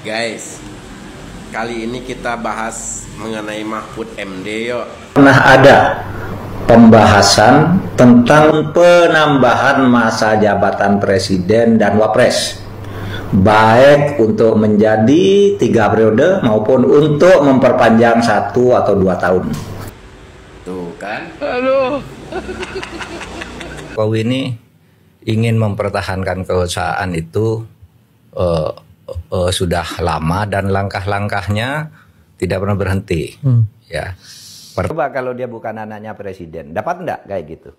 Guys, kali ini kita bahas mengenai Mahfud MD yuk. Pernah ada pembahasan tentang penambahan masa jabatan presiden dan wapres, baik untuk menjadi 3 periode maupun untuk memperpanjang 1 atau 2 tahun. Tuh kan? Aduh. Jokowi ini ingin mempertahankan kekuasaan itu sudah lama dan langkah-langkahnya tidak pernah berhenti. Ya. Coba kalau dia bukan anaknya presiden, dapat enggak kayak gitu?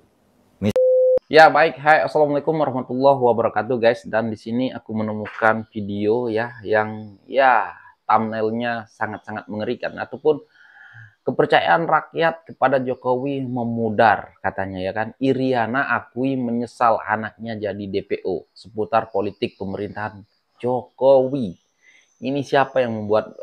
Ya baik, hai, assalamualaikum warahmatullahi wabarakatuh guys. Dan di sini aku menemukan video ya yang thumbnailnya sangat-sangat mengerikan, ataupun kepercayaan rakyat kepada Jokowi memudar katanya ya kan. Iriana akui menyesal anaknya jadi DPO seputar politik pemerintahan Jokowi. Ini siapa yang membuat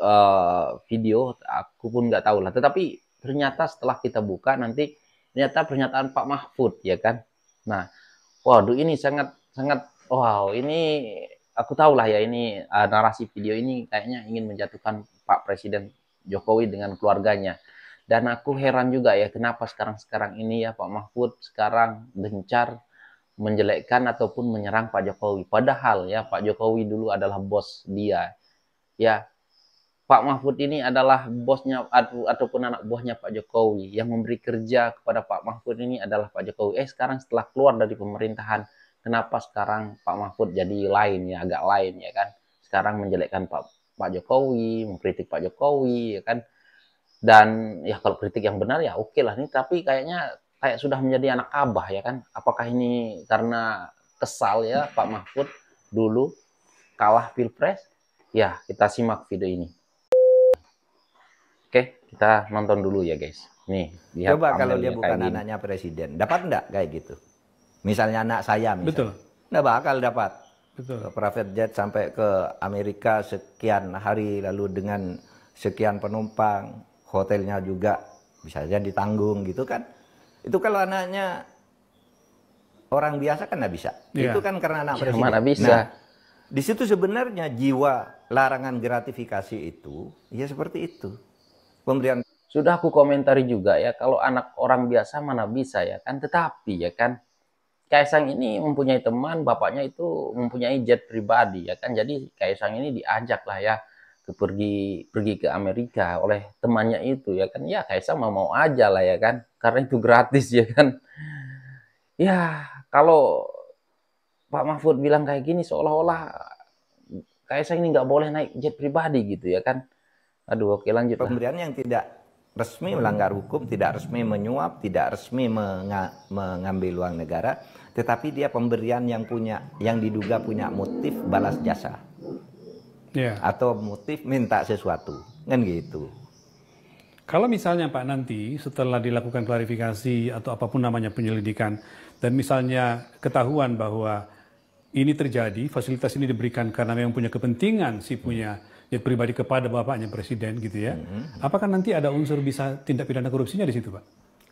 video? Aku pun nggak tahu lah. Tetapi ternyata setelah kita buka nanti ternyata pernyataan Pak Mahfud ya kan. Nah, waduh ini sangat wow, ini aku tahu lah ya, ini narasi video ini kayaknya ingin menjatuhkan Pak Presiden Jokowi dengan keluarganya. Dan aku heran juga ya kenapa sekarang ini ya Pak Mahfud sekarang gencar menjelekkan ataupun menyerang Pak Jokowi. Padahal ya Pak Jokowi dulu adalah bos dia. Ya, Pak Mahfud ini adalah bosnya ataupun anak buahnya Pak Jokowi. Yang memberi kerja kepada Pak Mahfud ini adalah Pak Jokowi. Sekarang setelah keluar dari pemerintahan, kenapa sekarang Pak Mahfud jadi lain ya, agak lain ya kan? Sekarang menjelekkan Pak Jokowi, mengkritik Pak Jokowi ya kan? Dan ya kalau kritik yang benar ya oke lah nih, tapi kayaknya kayak sudah menjadi anak abah ya kan? Apakah ini karena kesal ya Pak Mahfud dulu kalah Pilpres? Ya, kita simak video ini. Oke, kita nonton dulu ya guys. Nih, lihat. Coba kalau dia bukan anaknya presiden, dapat enggak kayak gitu? Misalnya anak saya misalnya. Betul. Nggak bakal dapat. Betul. Private jet sampai ke Amerika sekian hari, lalu dengan sekian penumpang, hotelnya juga bisa saja ditanggung gitu kan. Itu kalau anaknya orang biasa kan nggak bisa. Yeah. Itu kan karena anak Ya, presiden. mana bisa. Nah, di situ sebenarnya jiwa larangan gratifikasi itu ya seperti itu. Pemberian. Sudah aku komentari juga ya, kalau anak orang biasa mana bisa ya kan. Tetapi ya kan, Kaisang ini mempunyai teman, bapaknya itu mempunyai jet pribadi ya kan. Jadi Kaisang ini diajak lah ya pergi ke Amerika oleh temannya itu ya kan. Ya Kaisang mau aja lah ya kan, karena itu gratis ya kan. Ya kalau Pak Mahfud bilang kayak gini seolah-olah Kaisang ini nggak boleh naik jet pribadi gitu ya kan. Aduh, oke lanjut lah. Pemberian yang tidak resmi melanggar hukum, tidak resmi menyuap, tidak resmi mengambil uang negara, tetapi dia pemberian yang diduga punya motif balas jasa. Yeah. Atau motif minta sesuatu, kan gitu. Kalau misalnya Pak nanti setelah dilakukan klarifikasi atau apapun namanya penyelidikan, dan misalnya ketahuan bahwa ini terjadi, fasilitas ini diberikan karena memang punya kepentingan si punya jet pribadi kepada bapaknya presiden gitu ya, apakah nanti ada unsur bisa tindak pidana korupsinya di situ Pak?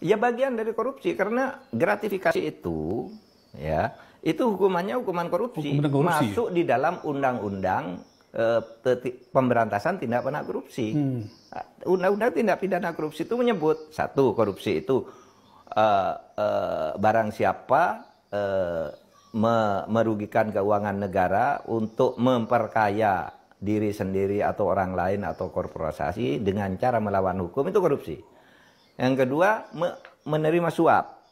Ya bagian dari korupsi, karena gratifikasi itu ya itu hukuman korupsi. Masuk di dalam undang-undang pemberantasan tindak pidana korupsi. Undang-undang tindak pidana korupsi itu menyebut, satu, korupsi itu barang siapa merugikan keuangan negara untuk memperkaya diri sendiri atau orang lain atau korporasi dengan cara melawan hukum, itu korupsi. Yang kedua, menerima suap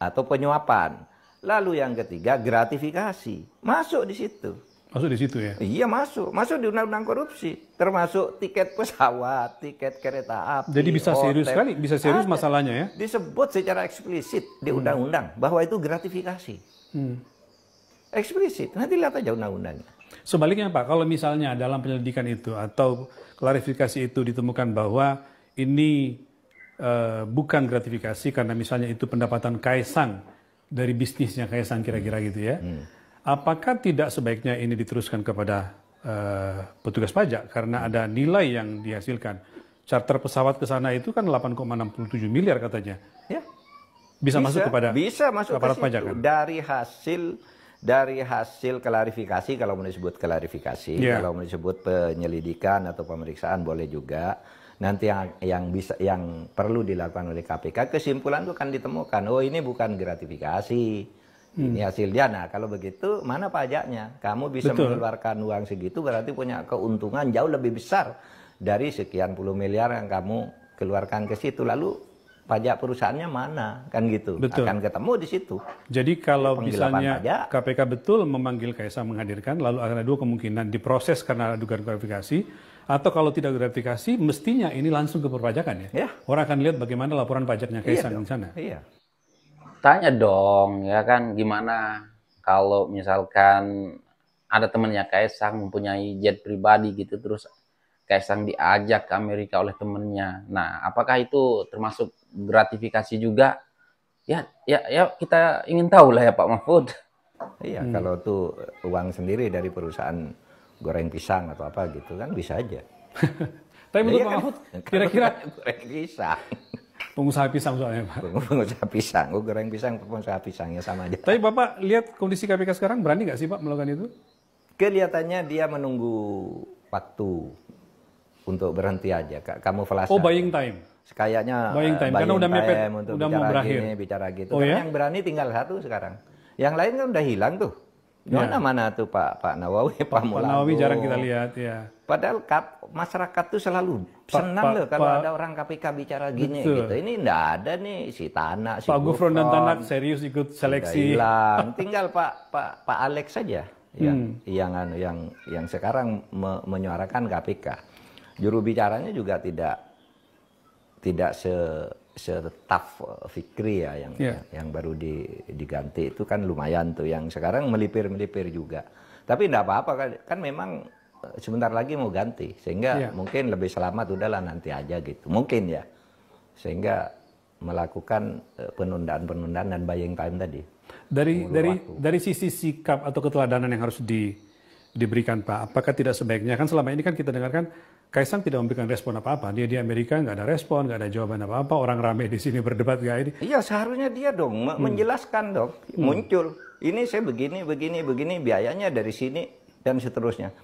atau penyuapan. Lalu yang ketiga, gratifikasi. Masuk di situ. Masuk di situ ya? Iya, masuk di undang-undang korupsi, termasuk tiket pesawat, tiket kereta api. Jadi bisa serius hotel. sekali, bisa serius masalahnya ya? Disebut secara eksplisit di undang-undang bahwa itu gratifikasi. Eksplisit, nanti lihat aja undang-undangnya. Sebaliknya Pak, kalau misalnya dalam penyelidikan itu atau klarifikasi itu ditemukan bahwa ini bukan gratifikasi karena misalnya itu pendapatan Kaisang dari bisnisnya Kaisang kira-kira gitu ya, apakah tidak sebaiknya ini diteruskan kepada petugas pajak karena ada nilai yang dihasilkan? Charter pesawat ke sana itu kan 8,67 miliar katanya. Ya. Bisa masuk kepada bisa masuk aparat ke pajak situ. kan? dari hasil klarifikasi, kalau mau disebut klarifikasi, kalau mau disebut penyelidikan atau pemeriksaan boleh juga. Nanti yang perlu dilakukan oleh KPK, kesimpulan itu kan ditemukan, oh ini bukan gratifikasi, ini hasil dia. Nah kalau begitu mana pajaknya? Kamu bisa mengeluarkan uang segitu berarti punya keuntungan jauh lebih besar dari sekian puluh miliar yang kamu keluarkan ke situ. Lalu pajak perusahaannya mana? Kan gitu. Akan ketemu di situ. Jadi kalau misalnya pajak, KPK betul memanggil Kaisang menghadirkan, lalu akan ada dua kemungkinan, diproses karena dugaan gratifikasi, atau kalau tidak gratifikasi, mestinya ini langsung ke perpajakan ya? Orang akan lihat bagaimana laporan pajaknya Kaisang di sana. Iya. Tanya dong, ya kan, gimana kalau misalkan ada temannya Kaisang mempunyai jet pribadi gitu, terus Kaisang diajak ke Amerika oleh temennya. Nah, apakah itu termasuk gratifikasi juga? Ya kita ingin tahu lah ya Pak Mahfud. Iya, kalau tuh uang sendiri dari perusahaan goreng pisang atau apa gitu kan bisa aja. Tapi menurut Pak Mahfud, kira-kira goreng pisang. Pengusaha pisang soalnya Pak. Pengusaha pisang, goreng pisang, pengusaha pisangnya sama aja. Tapi Bapak lihat kondisi KPK sekarang, berani nggak sih Pak melakukan itu? Kelihatannya dia menunggu waktu untuk berhenti aja. Kamu flash. Oh, buying time. Kayaknya buying time karena udah mepet, untuk udah mau berakhir. Bicara gitu. Oh, ya? Yang berani tinggal satu sekarang. Yang lain kan udah hilang tuh. Mana tuh Pak Nawawi, Pak Mulado. Pak Nawawi jarang kita lihat ya. Padahal masyarakat tuh selalu senang loh kalau ada orang KPK bicara gini gitu. Ini enggak ada nih si Tanah, si Pak Gufron dan Tanak serius ikut seleksi. Hilang. Tinggal Pak Alex saja yang sekarang menyuarakan KPK. Juru bicaranya juga tidak setaf Fikri ya yang baru diganti itu kan lumayan tuh, yang sekarang melipir juga. Tapi enggak apa-apa kan memang sebentar lagi mau ganti, sehingga mungkin lebih selamat udahlah nanti aja gitu. Mungkin ya. Sehingga melakukan penundaan dan buying time tadi. Dari sisi sikap atau keteladanan yang harus diberikan Pak, apakah tidak sebaiknya, kan selama ini kan kita dengarkan Kaisang tidak memberikan respon apa-apa, dia di Amerika nggak ada respon, nggak ada jawaban apa-apa, orang rame di sini berdebat kayak ini. Iya, seharusnya dia dong menjelaskan dong, muncul ini saya begini, biayanya dari sini dan seterusnya.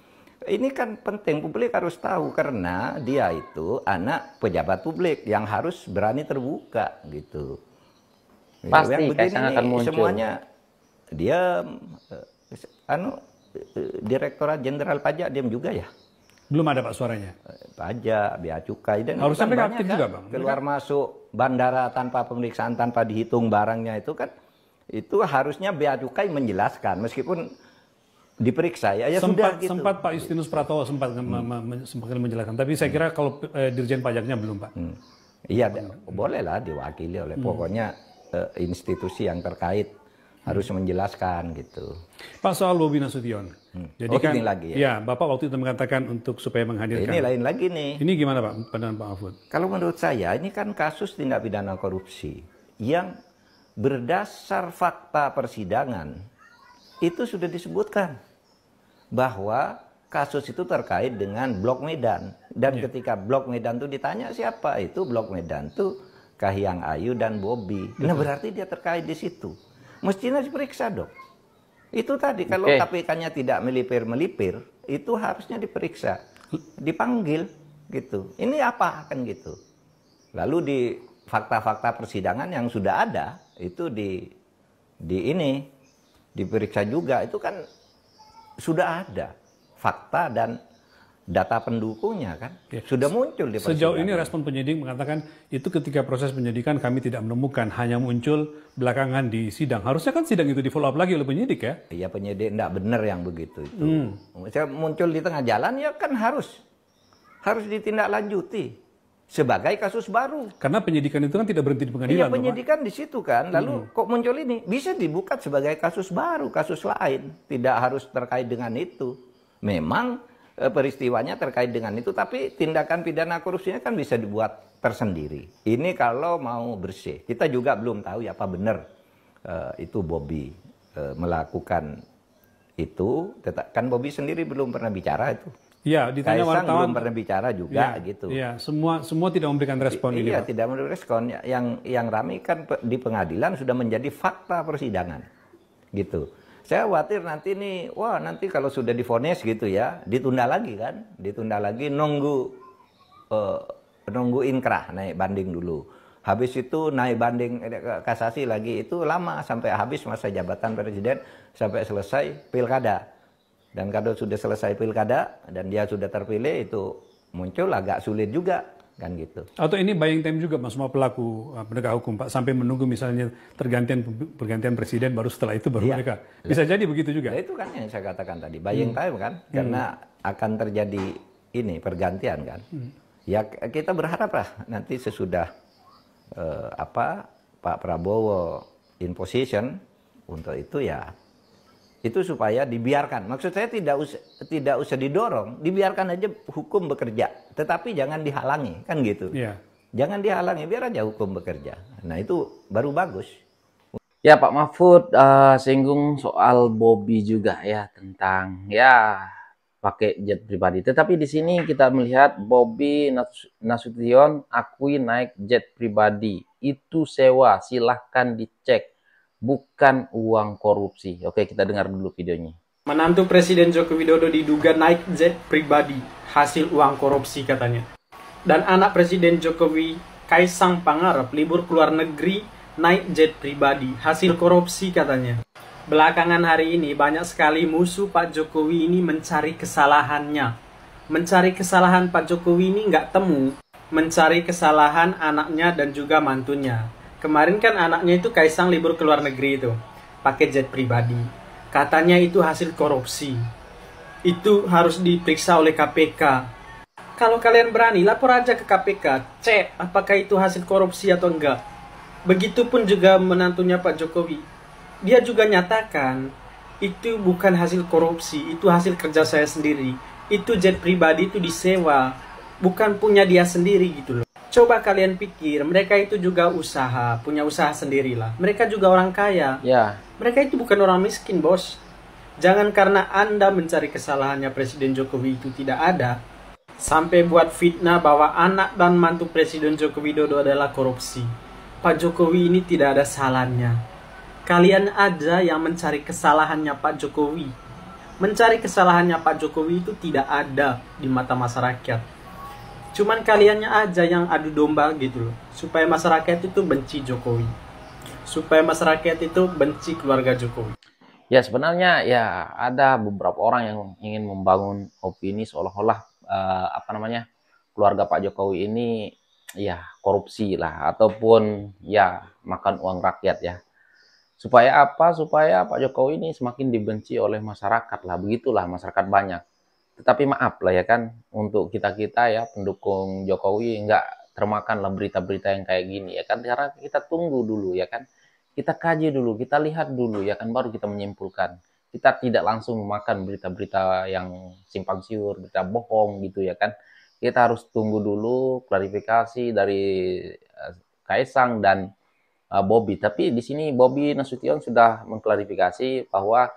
Ini kan penting, publik harus tahu karena dia itu anak pejabat publik yang harus berani terbuka gitu. Pasti yang Kaisang akan muncul. Semuanya dia Direktorat Jenderal Pajak diam juga ya. Belum ada Pak suaranya. Pajak, bea cukai dan harusnya mereka aktif kan? juga Bang. Keluar masuk bandara tanpa pemeriksaan, tanpa dihitung barangnya itu kan, itu harusnya bea cukai menjelaskan meskipun diperiksa ya sudah gitu. Sempat Pak Justinus Pratowo sempat menjelaskan, tapi saya kira kalau Dirjen Pajaknya belum Pak. Iya, bolehlah diwakili oleh pokoknya institusi yang terkait harus menjelaskan gitu. Pak, soal Bobi Nasution. Jadi kan ini lagi ya Bapak waktu itu mengatakan untuk supaya menghadirkan. Ini lain lagi nih. Ini gimana Pak pandangan Pak Mahfud? Kalau menurut saya ini kan kasus tindak pidana korupsi yang berdasar fakta persidangan itu sudah disebutkan bahwa kasus itu terkait dengan Blok Medan, dan ketika Blok Medan itu ditanya siapa itu Blok Medan tuh Kahiyang Ayu dan Bobi. Nah berarti dia terkait di situ. Mestinya diperiksa dong. Itu tadi kalau KPK-nya tidak melipir, itu harusnya diperiksa, dipanggil gitu. Ini apa kan gitu. Lalu di fakta-fakta persidangan yang sudah ada itu diperiksa juga, itu kan sudah ada fakta dan data pendukungnya kan sudah muncul di persidangan. Sejauh ini respon penyidik mengatakan itu ketika proses penyidikan kami tidak menemukan, hanya muncul belakangan di sidang. Harusnya kan sidang itu di follow up lagi oleh penyidik ya? Iya, penyidik enggak benar yang begitu itu. Saya muncul di tengah jalan ya kan harus ditindaklanjuti sebagai kasus baru. Karena penyidikan itu kan tidak berhenti di pengadilan. Iya, penyidikan di situ kan. Lalu kok muncul ini bisa dibuka sebagai kasus baru, kasus lain, tidak harus terkait dengan itu. Memang peristiwanya terkait dengan itu, tapi tindakan pidana korupsinya kan bisa dibuat tersendiri. Ini kalau mau bersih. Kita juga belum tahu ya apa benar itu Bobi melakukan itu. Kan Bobi sendiri belum pernah bicara itu. Iya, ditanya Kaisang wartawan belum pernah bicara juga gitu. Iya, semua tidak memberikan respon ini. Iya, tidak memberikan respon. Yang ramai kan di pengadilan sudah menjadi fakta persidangan. Gitu. Saya khawatir nanti nih, wah nanti kalau sudah divonis gitu ya, ditunda lagi kan, ditunda lagi nunggu inkrah naik banding dulu. Habis itu naik banding kasasi lagi, itu lama sampai habis masa jabatan presiden sampai selesai pilkada. Dan kalau sudah selesai pilkada dan dia sudah terpilih, itu muncul agak sulit juga. Kan gitu. Atau ini buying time juga Mas, semua pelaku penegak hukum Pak, sampai menunggu misalnya pergantian presiden baru setelah itu baru mereka. Bisa jadi begitu juga. Ya, itu kan yang saya katakan tadi, buying time kan, karena akan terjadi ini pergantian kan. Ya kita berharap lah nanti sesudah Pak Prabowo in position untuk itu ya. Itu supaya dibiarkan. Maksud saya tidak usah didorong, dibiarkan aja hukum bekerja. Tetapi jangan dihalangi, kan gitu. Yeah. Jangan dihalangi, biar aja hukum bekerja. Nah itu baru bagus. Ya Pak Mahfud singgung soal Bobby juga ya, tentang ya pakai jet pribadi. Tetapi di sini kita melihat Bobby Nasution akui naik jet pribadi. Itu sewa, silahkan dicek. Bukan uang korupsi. Oke, kita dengar dulu videonya. Menantu Presiden Joko Widodo diduga naik jet pribadi, hasil uang korupsi katanya. Dan anak Presiden Jokowi, Kaisang Pangarep, libur keluar negeri, naik jet pribadi, hasil korupsi katanya. Belakangan hari ini banyak sekali musuh Pak Jokowi ini mencari kesalahannya. Mencari kesalahan Pak Jokowi ini nggak temu. Mencari kesalahan anaknya dan juga mantunya. Kemarin kan anaknya itu Kaisang libur ke luar negeri itu, pakai jet pribadi. Katanya itu hasil korupsi. Itu harus diperiksa oleh KPK. Kalau kalian berani, lapor aja ke KPK. Cek apakah itu hasil korupsi atau enggak. Begitupun juga menantunya Pak Jokowi. Dia juga nyatakan, itu bukan hasil korupsi, itu hasil kerja saya sendiri. Itu jet pribadi itu disewa, bukan punya dia sendiri gitu loh. Coba kalian pikir, mereka itu juga usaha, punya usaha sendirilah. Mereka juga orang kaya. Ya. Mereka itu bukan orang miskin, bos. Jangan karena Anda mencari kesalahannya Presiden Jokowi itu tidak ada, sampai buat fitnah bahwa anak dan mantu Presiden Joko Widodo adalah korupsi. Pak Jokowi ini tidak ada salahnya. Kalian aja yang mencari kesalahannya Pak Jokowi. Mencari kesalahannya Pak Jokowi itu tidak ada di mata masyarakat. Cuman kaliannya aja yang adu domba gitu loh. Supaya masyarakat itu benci Jokowi. Supaya masyarakat itu benci keluarga Jokowi. Ya sebenarnya ya ada beberapa orang yang ingin membangun opini seolah-olah keluarga Pak Jokowi ini ya korupsi lah. Ataupun ya makan uang rakyat ya. Supaya apa? Supaya Pak Jokowi ini semakin dibenci oleh masyarakat lah. Begitulah masyarakat banyak. Tetapi maaf lah ya kan, untuk kita-kita ya pendukung Jokowi nggak termakan lah berita-berita yang kayak gini ya kan. Karena kita tunggu dulu ya kan, kita kaji dulu, kita lihat dulu ya kan, baru kita menyimpulkan. Kita tidak langsung memakan berita-berita yang simpang siur, berita bohong gitu ya kan. Kita harus tunggu dulu klarifikasi dari Kaisang dan Bobby. Tapi di sini Bobby Nasution sudah mengklarifikasi bahwa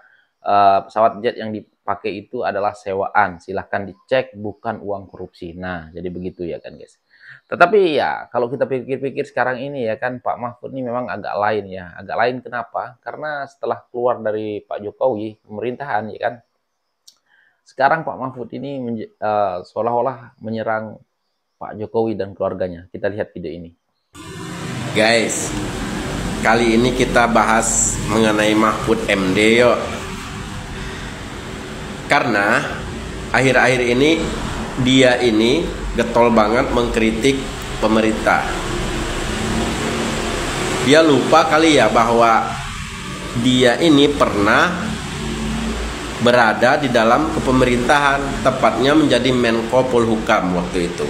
pesawat jet yang dipakai itu adalah sewaan, silahkan dicek, bukan uang korupsi. Nah, jadi begitu ya kan guys. Tetapi ya kalau kita pikir-pikir sekarang ini ya kan, Pak Mahfud ini memang agak lain ya. Agak lain kenapa? Karena setelah keluar dari Pak Jokowi pemerintahan ya kan, sekarang Pak Mahfud ini seolah-olah menyerang Pak Jokowi dan keluarganya. Kita lihat video ini. Guys, kali ini kita bahas mengenai Mahfud MD yuk. Karena akhir-akhir ini dia ini getol banget mengkritik pemerintah. Dia lupa kali ya bahwa dia ini pernah berada di dalam kepemerintahan, tepatnya menjadi Menko Polhukam waktu itu.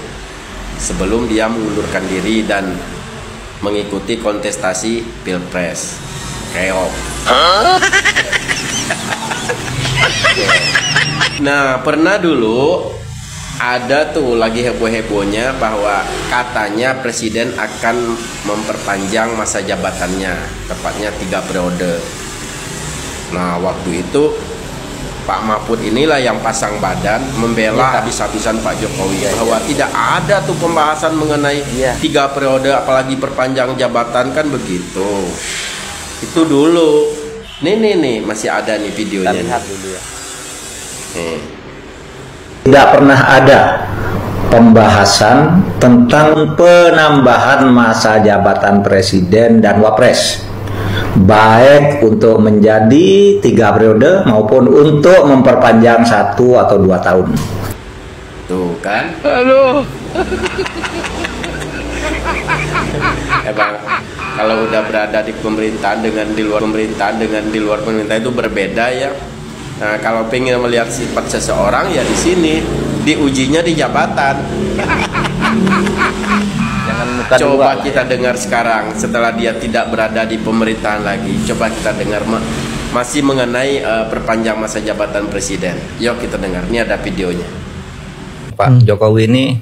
Sebelum dia mengundurkan diri dan mengikuti kontestasi Pilpres. Keok. Nah, pernah dulu ada tuh lagi heboh-hebohnya bahwa katanya presiden akan memperpanjang masa jabatannya, tepatnya 3 periode. Nah, waktu itu Pak Mahfud inilah yang pasang badan membela habis-habisan Pak Jokowi bahwa tidak ada tuh pembahasan mengenai 3 periode apalagi perpanjang jabatan kan begitu. Itu dulu. Nih masih ada nih Kita videonya. lihat dulu ya. Nih. Tidak pernah ada pembahasan tentang penambahan masa jabatan presiden dan wapres, baik untuk menjadi 3 periode maupun untuk memperpanjang 1 atau 2 tahun. Tuh kan. Bang, kalau udah berada di pemerintahan dengan di luar pemerintahan itu berbeda ya. Nah, kalau pengen melihat sifat seseorang ya di sini, diujinya di jabatan. Jangan muka dua Coba lah kita ya. dengar sekarang setelah dia tidak berada di pemerintahan lagi. Coba kita dengar masih mengenai perpanjang masa jabatan presiden. Yuk kita dengar. Ini ada videonya. Pak Jokowi ini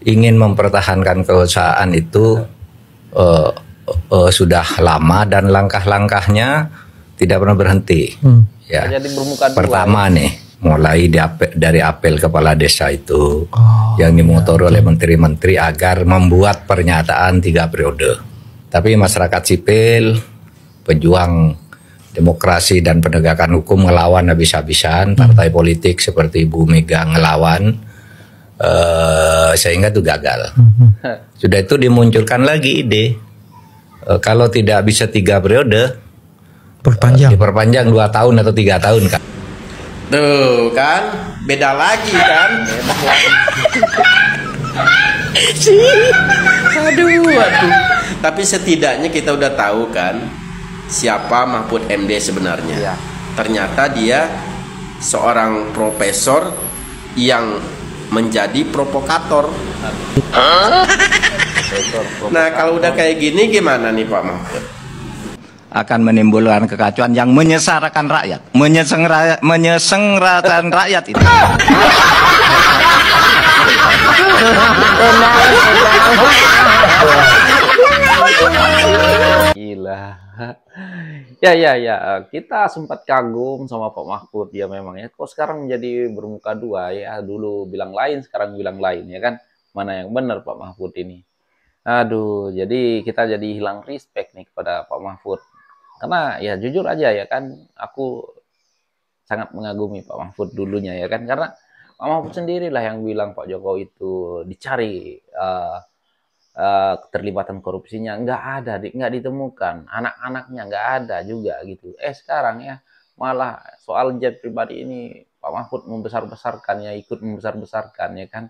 ingin mempertahankan kekuasaan itu sudah lama dan langkah-langkahnya tidak pernah berhenti. Ya. Jadi bermuka dua. Pertama nih, mulai dari apel kepala desa itu yang dimotori oleh menteri-menteri agar membuat pernyataan 3 periode. Tapi masyarakat sipil, pejuang demokrasi dan penegakan hukum ngelawan habis-habisan, partai politik seperti Bu Mega ngelawan, sehingga itu gagal. Sudah itu dimunculkan lagi ide, kalau tidak bisa 3 periode, diperpanjang 2 tahun atau 3 tahun kan. Tuh kan, beda lagi kan. Aduh. Tapi setidaknya kita udah tahu kan siapa Mahfud MD sebenarnya. Iya. Ternyata dia seorang profesor yang menjadi provokator. Nah, kalau udah kayak gini gimana nih Pak Mahfud? Akan menimbulkan kekacauan yang menyesarakan rakyat, menyesenggarakan rakyat itu. Gila. Ya. Kita sempat kagum sama Pak Mahfud ya memang ya. Kok sekarang menjadi bermuka dua ya. Dulu bilang lain, sekarang bilang lain ya kan. Mana yang benar Pak Mahfud ini? Aduh, jadi kita jadi hilang respect nih kepada Pak Mahfud. Karena ya jujur aja ya kan, aku sangat mengagumi Pak Mahfud dulunya ya kan. Karena Pak Mahfud sendirilah yang bilang Pak Jokowi itu dicari keterlibatan korupsinya, nggak ada, nggak ditemukan, anak-anaknya nggak ada juga gitu. Sekarang ya malah soal jet pribadi ini Pak Mahfud membesar-besarkan ya, ikut membesar-besarkan ya kan,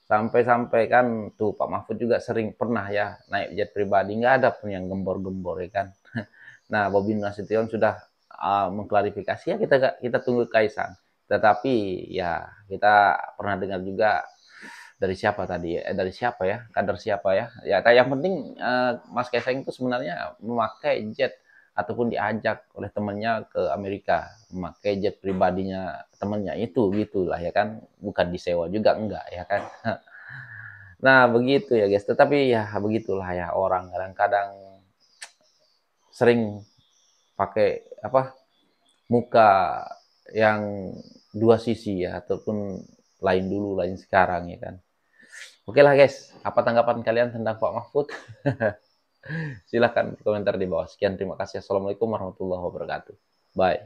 sampai-sampai kan tuh Pak Mahfud juga sering pernah ya naik jet pribadi, nggak ada pun yang gembor-gembor ya kan. Nah, Bobi Nasution sudah mengklarifikasi ya, kita tunggu Kaisang. Tetapi ya kita pernah dengar juga dari siapa tadi dari siapa ya, kader siapa ya, yang penting Mas Kaisang itu sebenarnya memakai jet ataupun diajak oleh temannya ke Amerika, memakai jet pribadinya temannya itu gitulah ya kan, bukan disewa juga enggak ya kan. Nah begitu ya guys, tetapi ya begitulah ya, orang kadang-kadang sering pakai muka yang dua sisi ya, ataupun lain dulu lain sekarang ya kan. Oke lah guys, apa tanggapan kalian tentang Pak Mahfud? Silahkan komentar di bawah. Sekian, terima kasih. Assalamualaikum warahmatullahi wabarakatuh. Bye.